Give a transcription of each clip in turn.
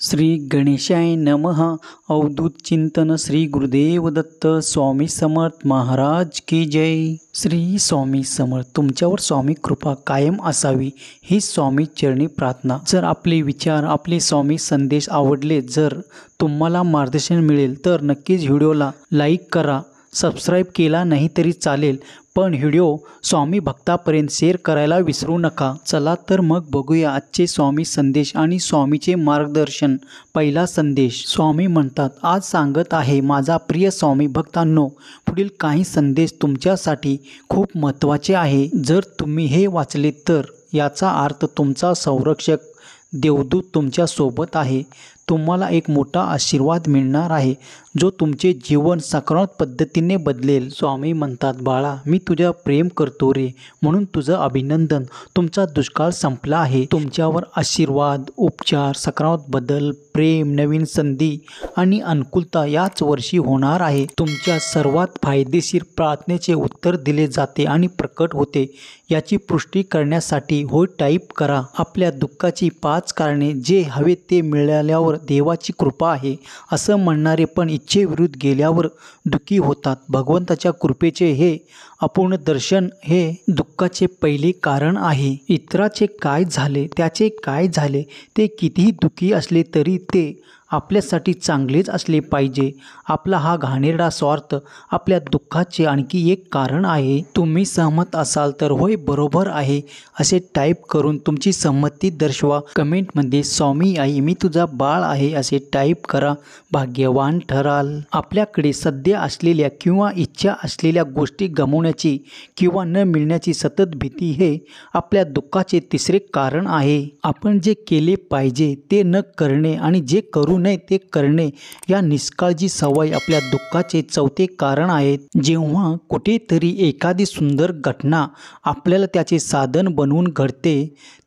श्री गणेशाय नमः. अवधूत चिंतन श्री गुरुदेव दत्त स्वामी समर्थ महाराज की जय. श्री स्वामी समर्थ. तुमच्यावर स्वामी कृपा कायम असावी ही स्वामी चरणी प्रार्थना. जर आपले विचार, आपले स्वामी संदेश आवडले, जर तुम्हाला मार्गदर्शन मिळेल तर नक्कीच व्हिडिओला लाईक करा. सबस्क्राईब केला नाही तरी चालेल, पण व्हिडिओ स्वामी भक्तापर्यंत शेअर करायला विसरू नका. चला तर मग बघूया आजचे स्वामी संदेश आणि स्वामीचे मार्गदर्शन. पहिला संदेश. स्वामी म्हणतात, आज सांगत आहे माझा प्रिय स्वामी भक्तांनो, पुढील काही संदेश तुमच्यासाठी खूप महत्त्वाचे आहे. जर तुम्ही हे वाचले तर याचा अर्थ तुमचा संरक्षक देवदूत तुमच्या सोबत आहे. तुम्हाला एक मोठा आशीर्वाद मिळणार आहे जो तुमचे जीवन सकारात्मक पद्धतीने बदलेल. स्वामी म्हणतात, बाळा मी तुझ्या प्रेम करतो रे, म्हणून तुझं अभिनंदन. तुमचा दुष्काळ संपला आहे. तुमच्यावर आशीर्वाद, उपचार, सकारात्मक बदल, प्रेम, नवीन संधी आणि अनुकूलता याच वर्षी होणार आहे. तुमच्या सर्वात फायदेशीर प्रार्थनेचे उत्तर दिले जाते आणि प्रकट होते. याची पुष्टी करण्यासाठी होय टाईप करा. आपल्या दुःखाची 5 कारणे. जे हवे ते मिळाल्यावर देवाची कृपा आहे असं म्हणणारे पण इच्छेविरुद्ध गेल्यावर दुःखी होतात. भगवंताच्या कृपेचे हे अपूर्ण दर्शन हे दुःखाचे पहिले कारण आहे. इतराचे काय झाले, त्याचे काय झाले, ते कितीही दुःखी असले तरी ते आपल्यासाठी चांगलेच असले पाहिजे. आपला हा घाणेरडा स्वार्थ आपल्या दुःखाचे आणखी एक कारण आहे. तुम्ही सहमत असाल तर होय बरोबर आहे असे टाईप करून तुमची संमती दर्शवा. कमेंटमध्ये स्वामी आई मी तुझा बाळ आहे असे टाईप करा. भाग्यवान ठराल. आपल्याकडे सध्या असलेल्या किंवा इच्छा असलेल्या गोष्टी गमावण्याची किंवा न मिळण्याची सतत भीती हे आपल्या दुःखाचे तिसरे कारण आहे. आपण जे केले पाहिजे ते न करणे आणि जे करू नये ते करणे या निष्काळजी सवय आपल्या दुःखाचे चौथे कारण आहेत. जेव्हा कुठेतरी एखादी सुंदर घटना आपल्याला त्याचे साधन बनवून घडते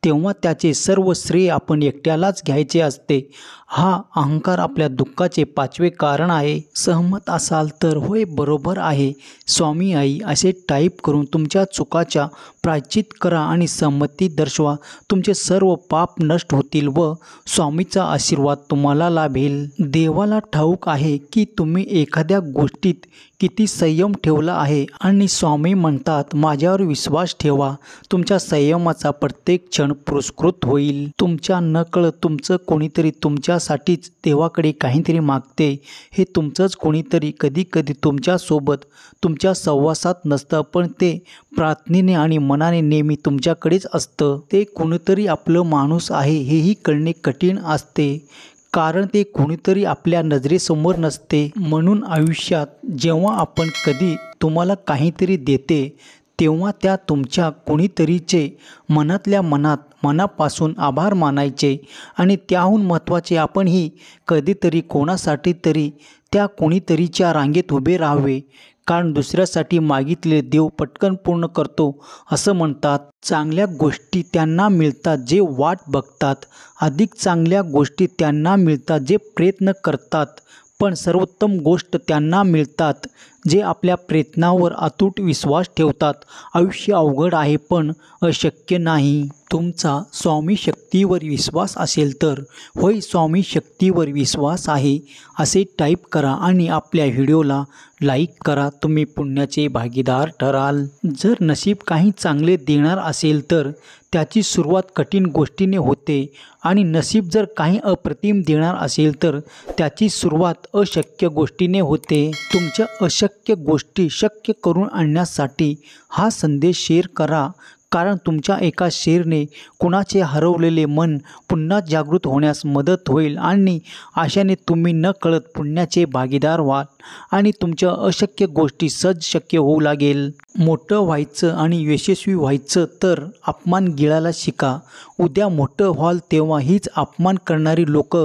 तेव्हा त्याचे सर्व श्रेय आपण एकट्यालाच घ्यायचे असते. हा अहंकार आपल्या दुःखाचे 5वे कारण आहे. सहमत असाल तर होय बरोबर आहे स्वामी आई असे टाईप करून तुमच्या चुकाच्या प्रायश्चित करा आणि संमती दर्शवा. तुमचे सर्व पाप नष्ट होतील व स्वामीचा आशीर्वाद तुम्हाला लाभेल. देवाला ठाऊक आहे की तुम्ही एखाद्या गोष्टीत किती संयम ठेवला आहे आणि स्वामी म्हणतात माझ्यावर विश्वास ठेवा. तुमच्या संयमाचा प्रत्येक क्षण पुरस्कृत होईल. तुमच्या नकळत तुमचं कोणीतरी तुमच्यासाठीच देवाकडे काहीतरी मागते. हे तुमचंच कोणीतरी कधीकधी तुमच्यासोबत तुमच्या सहवासात नसतं, पण ते प्रार्थनेने आणि मनाने नेहमी तुमच्याकडेच असतं. ते कोणीतरी आपलं माणूस आहे हेही कळणे कठीण असते, कारण ते कोणीतरी आपल्या नजरेसमोर नसते. म्हणून आयुष्यात जेव्हा आपण कधी तुम्हाला काहीतरी देते तेव्हा त्या तुमच्या कोणीतरीचे मनातल्या मनापासून आभार मानायचे आणि त्याहून महत्त्वाचे आपणही कधीतरी कोणासाठी तरी त्या कोणीतरीच्या रांगेत उभे राहावे, कारण दुसऱ्यासाठी मागितलेले देव पटकन पूर्ण करतो असं म्हणतात. चांगल्या गोष्टी त्यांना मिळतात जे वाट बघतात. अधिक चांगल्या गोष्टी त्यांना मिळतात जे प्रयत्न करतात. पण सर्वोत्तम गोष्ट त्यांना मिळतात जे आपल्या प्रयत्नावर अतूट विश्वास ठेवतात. आयुष्य अवघड आहे पण अशक्य नाही. तुमचा स्वामी शक्तीवर विश्वास असेल तर होय स्वामी शक्तीवर विश्वास आहे असे टाईप करा आणि आपल्या व्हिडिओला लाईक करा. तुम्ही पुण्याचे भागीदार ठराल. जर नशीब काही चांगले देणार असेल तर त्याची सुरुवात कठीण गोष्टीने होते आणि नशीब जर काही अप्रतिम देणार असेल तर त्याची सुरुवात अशक्य गोष्टीने होते. तुमच्या अशक्य गोष्टी शक्य करून आणण्यासाठी हा संदेश शेअर करा, कारण तुमच्या एका शेअरने कुणाचे हरवलेले मन पुन्हा जागृत होण्यास मदत होईल आणि अशाने तुम्ही न कळत पुण्याचे भागीदार व्हाल आणि तुमच्या अशक्य गोष्टी सहज शक्य होऊ लागेल. मोठं व्हायचं आणि यशस्वी व्हायचं तर अपमान गिळायला शिका. उद्या मोठं व्हाल तेव्हा हीच अपमान करणारी लोक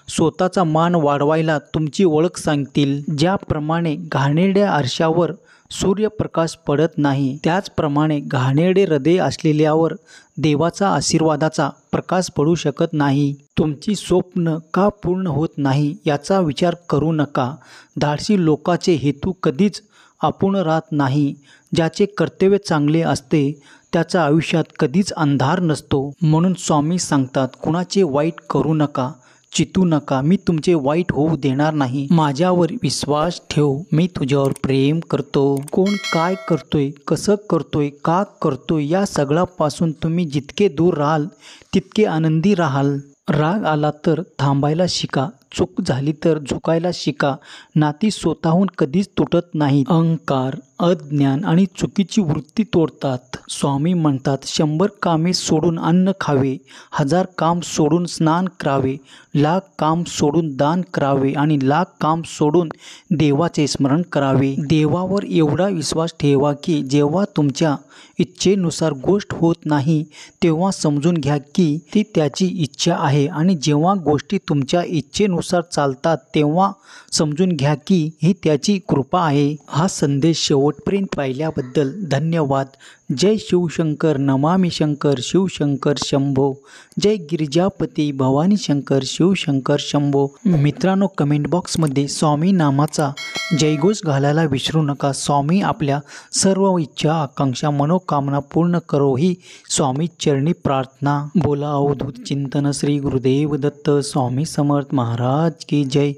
स्वतःचा मान वाढवायला तुमची ओळख सांगतील. ज्याप्रमाणे घाणेरड्या आरशावर सूर्यप्रकाश पडत नाही, त्याचप्रमाणे घाणेरडे हृदय असलेल्यावर देवाचा आशीर्वादाचा प्रकाश पडू शकत नाही. तुमची स्वप्न का पूर्ण होत नाही याचा विचार करू नका. धाडसी लोकांचे हेतू कधीच अपूर्ण राहत नाही. ज्याचे कर्तव्य चांगले असते त्याच्या आयुष्यात कधीच अंधार नसतो. म्हणून स्वामी सांगतात कुणाचे वाईट करू नका. चितू नका, मी तुमचे वाईट होऊ देणार नाही. माझ्यावर विश्वास ठेव, मी तुझ्यावर प्रेम करतो. कोण काय करतोय, कसं करतोय, का करतोय या सगळ्यापासून तुम्ही जितके दूर राहाल तितके आनंदी राहाल. राग आला तर थांबायला शिका, चूक झाली तर झुकायला शिका. नाती स्वतःहून कधीच तुटत नाहीत. अहंकार, अज्ञान आणि चुकीची वृत्ती तोडतात. स्वामी म्हणतात, 100 कामे सोडून अन्न खावे, 1000 काम सोडून स्नान करावे, 1,00,000 काम सोडून दान करावे आणि 1,00,000 काम सोडून देवाचे स्मरण करावे. देवावर एवढा विश्वास ठेवा की जेव्हा तुमच्या इच्छेनुसार गोष्ट होत नाही तेव्हा समजून घ्या की ती त्याची इच्छा आहे, आणि जेव्हा गोष्टी तुमच्या इच्छेनुसार चालतात तेव्हा समजून घ्या की ही त्याची कृपा आहे. हा संदेश शेवटपर्यंत पाहिल्याबद्दल धन्यवाद. जय शिवशंकर, नमामि शंकर, शिवशंकर शंभो. जय गिरिजापती भवानी शंकर, शिवशंकर शंभो. मित्रांनो, कमेंट बॉक्समध्ये स्वामी नामाचा जयघोष घालायला विसरू नका. स्वामी आपल्या सर्व इच्छा, आकांक्षा, मनोकामना पूर्ण करो ही स्वामी चरणी प्रार्थना. बोला अवधूत चिंतन श्री गुरुदेव दत्त स्वामी समर्थ महाराज की जय.